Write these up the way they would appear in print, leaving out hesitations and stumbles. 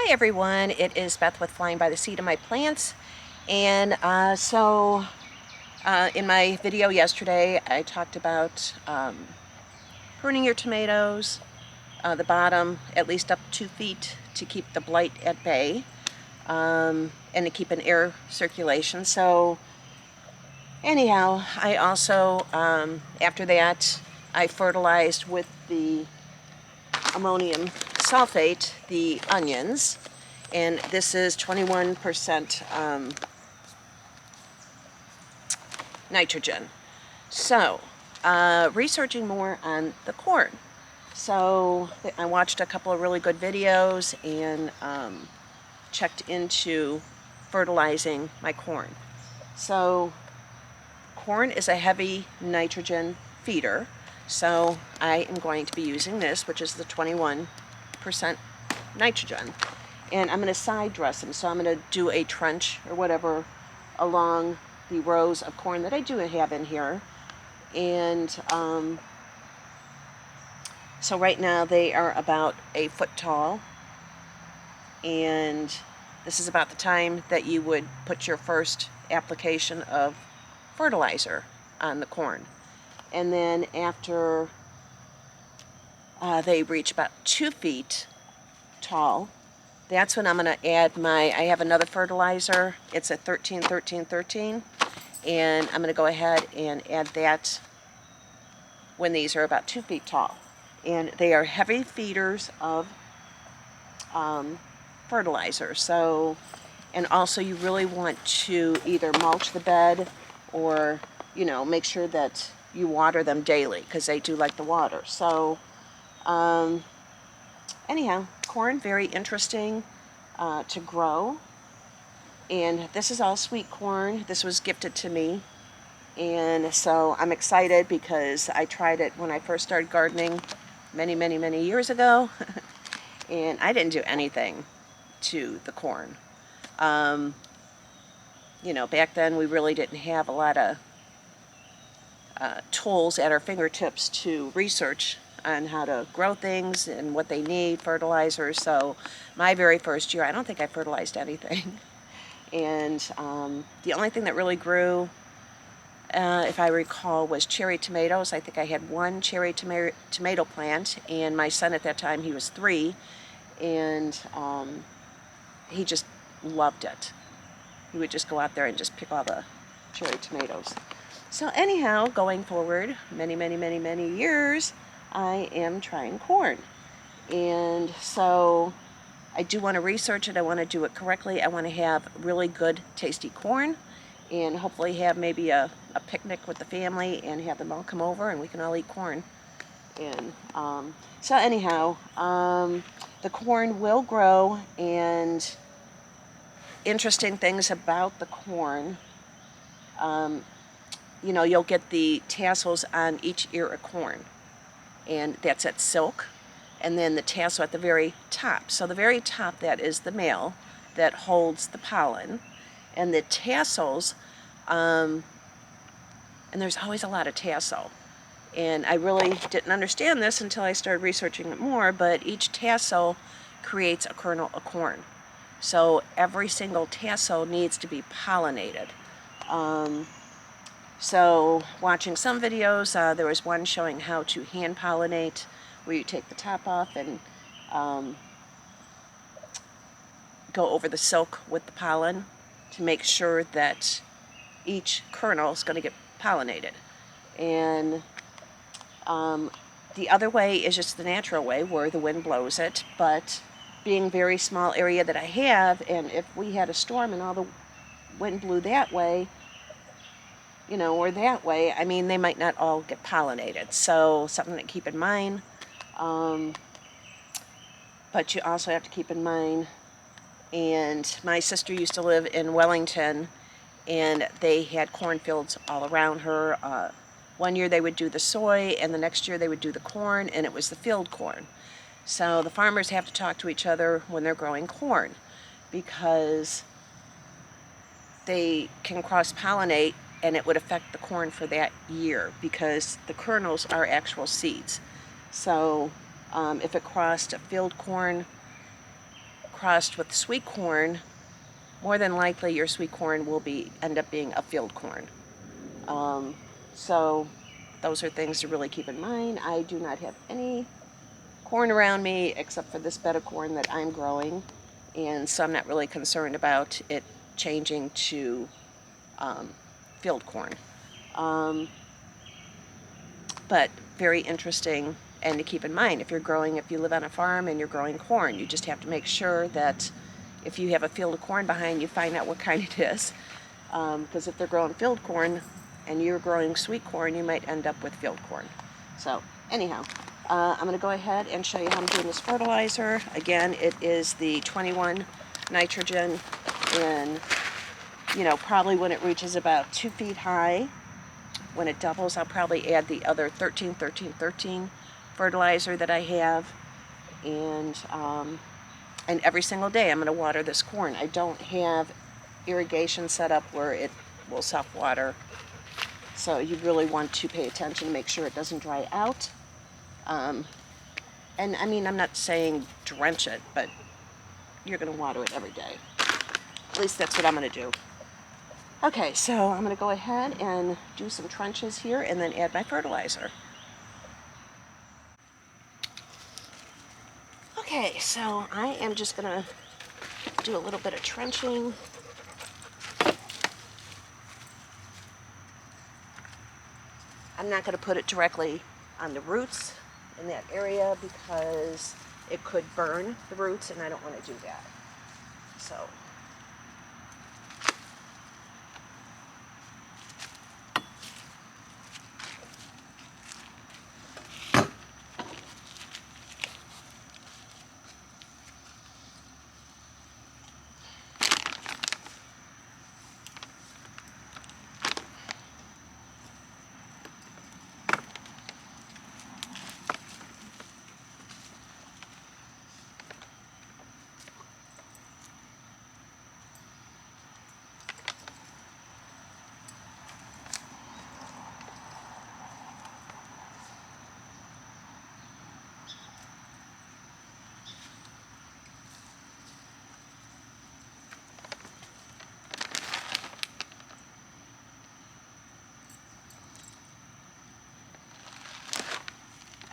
Hi everyone, it is Beth with Flying by the Seat of My Plants, and in my video yesterday I talked about pruning your tomatoes, the bottom at least up 2 feet to keep the blight at bay, and to keep an air circulation. So anyhow, I also, after that, I fertilized with the ammonium sulfate the onions, and this is 21% nitrogen. So, researching more on the corn. So, I watched a couple of really good videos and checked into fertilizing my corn. So, corn is a heavy nitrogen feeder, so I am going to be using this, which is the 21% nitrogen. And I'm going to side dress them, so I'm going to do a trench or whatever along the rows of corn that I do have in here. And so right now they are about 8 foot tall, and this is about the time that you would put your first application of fertilizer on the corn. And then after they reach about 2 feet tall, that's when I'm going to add I have another fertilizer. It's a 13-13-13, and I'm going to go ahead and add that when these are about 2 feet tall. And they are heavy feeders of fertilizer. So, and also you really want to either mulch the bed or, make sure that you water them daily, because they do like the water. So, anyhow, corn, very interesting to grow. And this is all sweet corn. This was gifted to me. And so I'm excited because I tried it when I first started gardening many years ago. And I didn't do anything to the corn. Back then we really didn't have a lot of tools at our fingertips to research on how to grow things and what they need, fertilizer. So my very first year, I don't think I fertilized anything. And the only thing that really grew, if I recall, was cherry tomatoes. I think I had one cherry tomato plant, and my son at that time, he was 3, and he just loved it. He would just go out there and just pick all the cherry tomatoes. So anyhow, going forward, many years, I am trying corn. And so I do want to research it. I want to do it correctly. I want to have really good, tasty corn, and hopefully have maybe a picnic with the family and have them all come over and we can all eat corn. And so anyhow, the corn will grow, and interesting things about the corn, you'll get the tassels on each ear of corn, and that's at silk. And then the tassel at the very top. So the very top, that is the male that holds the pollen. And the tassels, and there's always a lot of tassel. And I really didn't understand this until I started researching it more, but each tassel creates a kernel of corn. So every single tassel needs to be pollinated. So watching some videos, there was one showing how to hand pollinate, where you take the top off and go over the silk with the pollen to make sure that each kernel is going to get pollinated. And the other way is just the natural way, where the wind blows it. But being very small area that I have, and if we had a storm and all the wind blew that way, or that way, I mean, they might not all get pollinated. So something to keep in mind. But you also have to keep in mind, and my sister used to live in Wellington, and they had cornfields all around her. One year they would do the soy, and the next year they would do the corn, and it was the field corn. So the farmers have to talk to each other when they're growing corn, because they can cross-pollinate, and it would affect the corn for that year, because the kernels are actual seeds. So if it crossed a field corn crossed with sweet corn, more than likely your sweet corn will end up being a field corn. So those are things to really keep in mind. I do not have any corn around me except for this bed of corn that I'm growing, and so I'm not really concerned about it changing to field corn. But very interesting, and to keep in mind, if you live on a farm and you're growing corn, you just have to make sure that if you have a field of corn behind you, find out what kind it is. Because if they're growing field corn and you're growing sweet corn, you might end up with field corn. So anyhow, I'm going to go ahead and show you how I'm doing this fertilizer. Again, it is the 21 nitrogen, and probably when it reaches about 2 feet high, when it doubles, I'll probably add the other 13, 13, 13 fertilizer that I have, and every single day I'm going to water this corn. I don't have irrigation set up where it will self-water, so you really want to pay attention to make sure it doesn't dry out. And I mean, I'm not saying drench it, but you're going to water it every day. At least that's what I'm going to do. Okay, so I'm going to go ahead and do some trenches here and then add my fertilizer. Okay, so I am just going to do a little bit of trenching. I'm not going to put it directly on the roots in that area because it could burn the roots, and I don't want to do that. So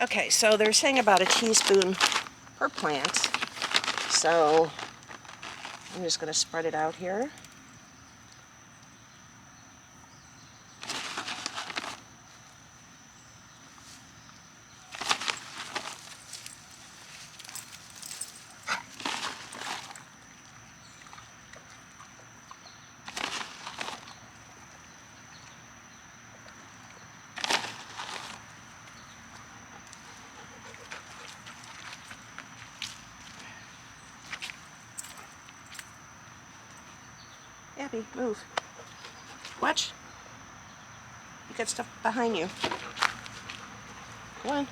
okay, so they're saying about a teaspoon per plant, so I'm just going to spread it out here. Abby, move. Watch. You got stuff behind you. Come on.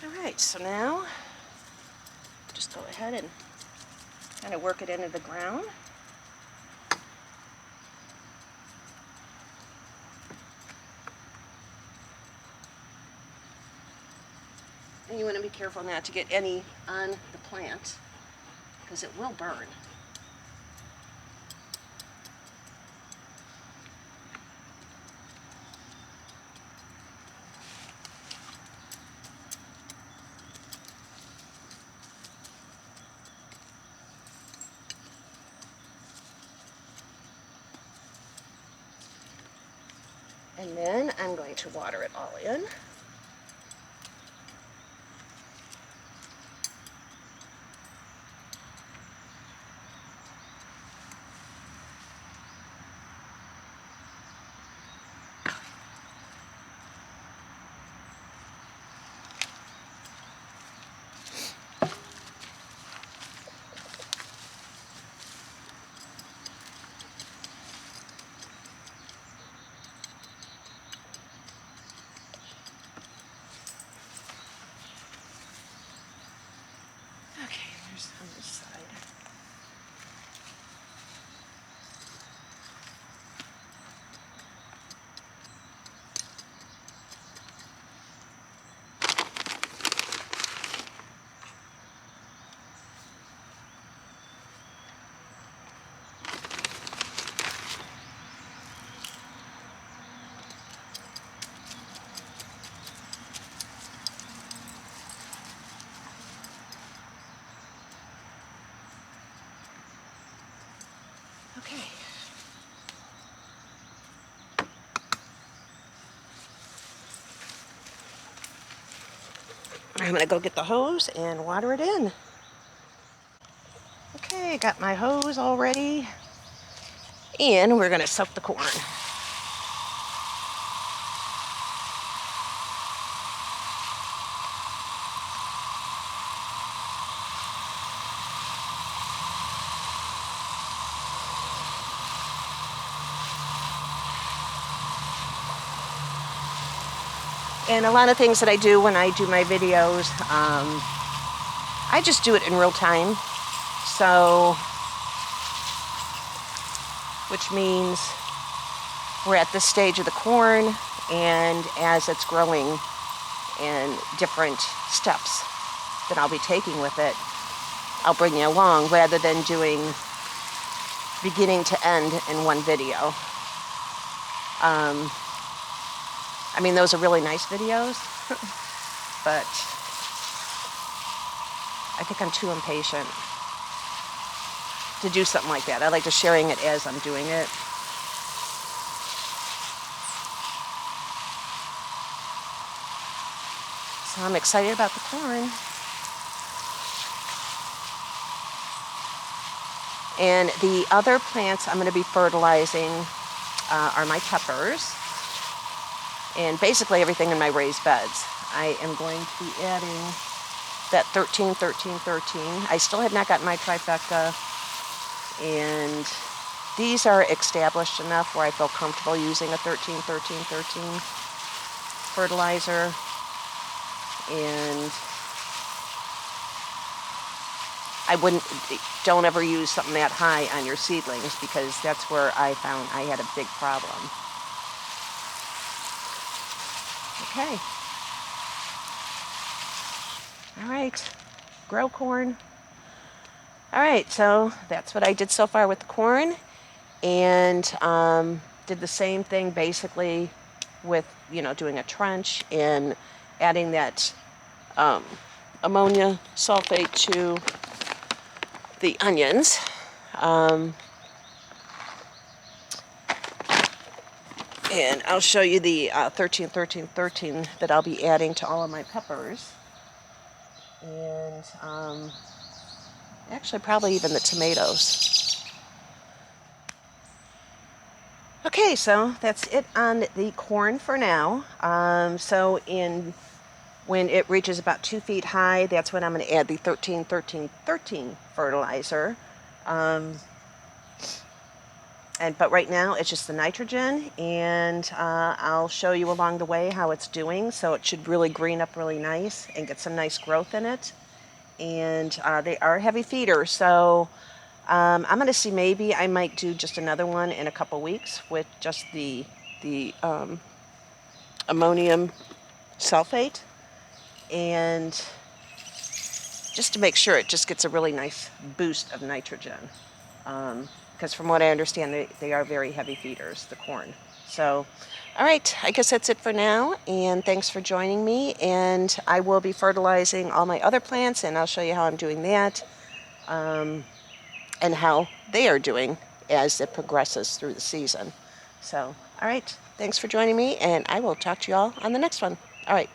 Alright, so now just go ahead and kind of work it into the ground. And you want to be careful not to get any on the plant because it will burn. And then I'm going to water it all in. Here's on this side. Okay. I'm going to go get the hose and water it in. Okay, got my hose all ready. And we're going to soak the corn. And a lot of things that I do when I do my videos, I just do it in real time. So, which means we're at this stage of the corn, and as it's growing and different steps that I'll be taking with it, I'll bring you along rather than doing beginning to end in one video. I mean, those are really nice videos, but I think I'm too impatient to do something like that. I like to sharing it as I'm doing it. So I'm excited about the corn. And the other plants I'm going to be fertilizing are my peppers and basically everything in my raised beds. I am going to be adding that 13, 13, 13. I still have not gotten my trifecta, and these are established enough where I feel comfortable using a 13, 13, 13 fertilizer. And don't ever use something that high on your seedlings, because that's where I found I had a big problem. Okay. All right. Grow corn. All right, so that's what I did so far with the corn, and did the same thing basically with, doing a trench and adding that ammonia sulfate to the onions. And I'll show you the 13, 13, 13 that I'll be adding to all of my peppers. And actually probably even the tomatoes. Okay, so that's it on the corn for now. So when it reaches about 2 feet high, that's when I'm going to add the 13, 13, 13 fertilizer. But right now it's just the nitrogen, and I'll show you along the way how it's doing. So it should really green up really nice and get some nice growth in it. And they are heavy feeders, so I'm going to see, maybe I might do just another one in a couple weeks with just the ammonium sulfate, and just to make sure it just gets a really nice boost of nitrogen. Because from what I understand, they are very heavy feeders, the corn. So, all right, I guess that's it for now, and thanks for joining me. And I will be fertilizing all my other plants, and I'll show you how I'm doing that, and how they are doing as it progresses through the season. So, all right, thanks for joining me, and I will talk to you all on the next one. All right.